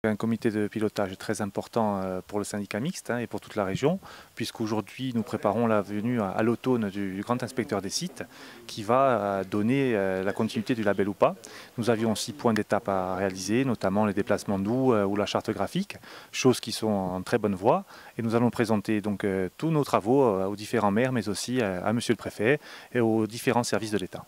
Un comité de pilotage très important pour le syndicat mixte et pour toute la région, puisqu'aujourd'hui nous préparons la venue à l'automne du grand inspecteur des sites qui va donner la continuité du label ou pas. Nous avions 6 points d'étape à réaliser, notamment les déplacements doux ou la charte graphique, choses qui sont en très bonne voie. Et nous allons présenter donc tous nos travaux aux différents maires, mais aussi à Monsieur le Préfet et aux différents services de l'État.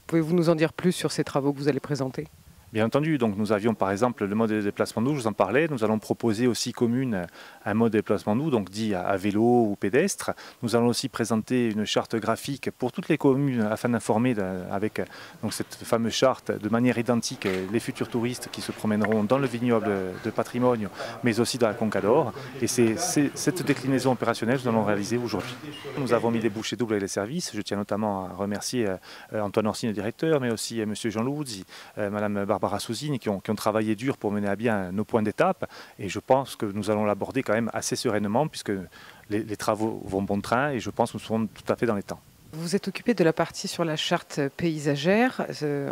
Pouvez-vous nous en dire plus sur ces travaux que vous allez présenter ? Bien entendu, donc nous avions par exemple le mode de déplacement doux, je vous en parlais. Nous allons proposer aux 6 communes un mode de déplacement doux, donc dit à vélo ou pédestre. Nous allons aussi présenter une charte graphique pour toutes les communes afin d'informer avec donc, cette fameuse charte de manière identique les futurs touristes qui se promèneront dans le vignoble de patrimoine, mais aussi dans la Conca d'Or. Et c'est cette déclinaison opérationnelle que nous allons réaliser aujourd'hui. Nous avons mis des bouchées doubles avec les services. Je tiens notamment à remercier Antoine Orsine, le directeur, mais aussi M. Jean Louzzi, Mme Barbara Souzine qui ont travaillé dur pour mener à bien nos points d'étape, et je pense que nous allons l'aborder quand même assez sereinement puisque les travaux vont bon train et je pense que nous serons tout à fait dans les temps. Vous êtes occupé de la partie sur la charte paysagère,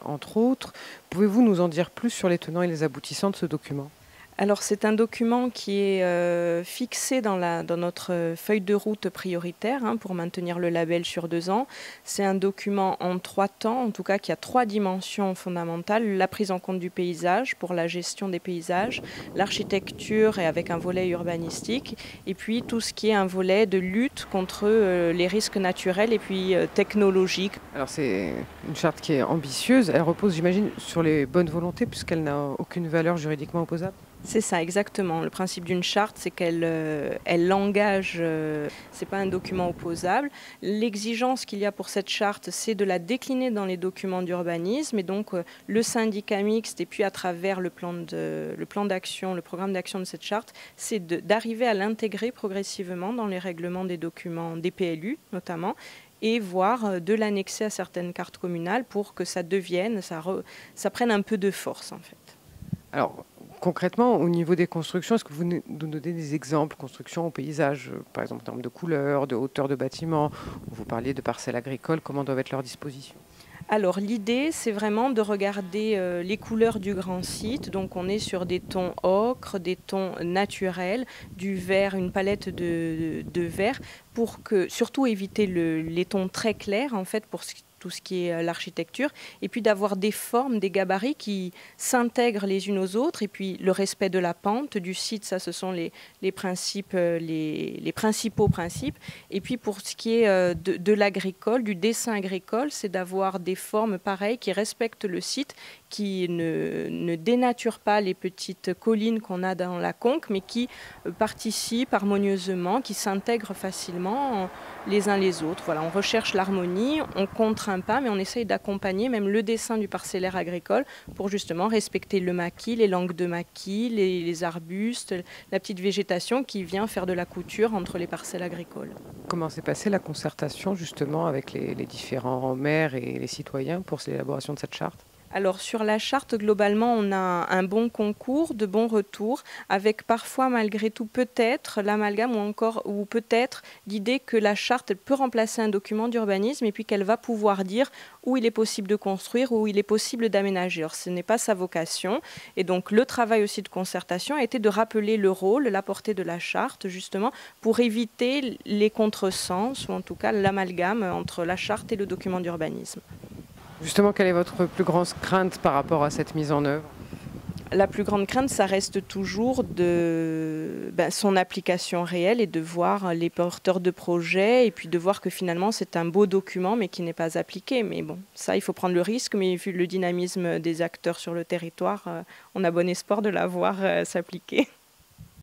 entre autres. Pouvez-vous nous en dire plus sur les tenants et les aboutissants de ce document ? Alors c'est un document qui est fixé dans notre feuille de route prioritaire pour maintenir le label sur 2 ans. C'est un document en 3 temps, en tout cas qui a 3 dimensions fondamentales. La prise en compte du paysage pour la gestion des paysages, l'architecture et avec un volet urbanistique, et puis tout ce qui est un volet de lutte contre les risques naturels et puis technologiques. Alors c'est une charte qui est ambitieuse, elle repose j'imagine sur les bonnes volontés puisqu'elle n'a aucune valeur juridiquement opposable. C'est ça, exactement. Le principe d'une charte, c'est qu'elle l'engage, c'est pas un document opposable. L'exigence qu'il y a pour cette charte, c'est de la décliner dans les documents d'urbanisme. Et donc, le syndicat mixte, et puis à travers le plan d'action, le programme d'action de cette charte, c'est d'arriver à l'intégrer progressivement dans les règlements des documents des PLU, notamment, et voire de l'annexer à certaines cartes communales pour que ça devienne, ça prenne un peu de force, en fait. Alors, concrètement, au niveau des constructions, est-ce que vous nous donnez des exemples, constructions au paysage, par exemple en termes de couleur, de hauteur de bâtiments, vous parliez de parcelles agricoles, comment doivent être leurs dispositions ? Alors l'idée, c'est vraiment de regarder les couleurs du grand site. Donc on est sur des tons ocre, des tons naturels, du vert, une palette de vert, pour que surtout éviter les tons très clairs en fait pour tout ce qui est l'architecture, et puis d'avoir des formes, des gabarits qui s'intègrent les unes aux autres, et puis le respect de la pente du site, ça ce sont les principes, les principaux principes. Et puis pour ce qui est de l'agricole, du dessin agricole, c'est d'avoir des formes pareilles qui respectent le site, qui ne dénaturent pas les petites collines qu'on a dans la conque, mais qui participent harmonieusement, qui s'intègrent facilement les uns les autres. Voilà, on recherche l'harmonie, on contraint pas, mais on essaye d'accompagner même le dessin du parcellaire agricole pour justement respecter le maquis, les langues de maquis, les arbustes, la petite végétation qui vient faire de la couture entre les parcelles agricoles. Comment s'est passée la concertation justement avec les différents maires et les citoyens pour l'élaboration de cette charte ? Alors sur la charte, globalement, on a un bon concours, de bons retours, avec parfois malgré tout peut-être l'amalgame ou peut-être l'idée que la charte peut remplacer un document d'urbanisme et puis qu'elle va pouvoir dire où il est possible de construire, où il est possible d'aménager. Alors ce n'est pas sa vocation, et donc le travail aussi de concertation a été de rappeler le rôle, la portée de la charte justement pour éviter les contresens ou en tout cas l'amalgame entre la charte et le document d'urbanisme. Justement, quelle est votre plus grande crainte par rapport à cette mise en œuvre ? La plus grande crainte, ça reste toujours son application réelle et de voir les porteurs de projets et puis de voir que finalement c'est un beau document mais qui n'est pas appliqué. Mais bon, ça il faut prendre le risque, mais vu le dynamisme des acteurs sur le territoire, on a bon espoir de la voir s'appliquer.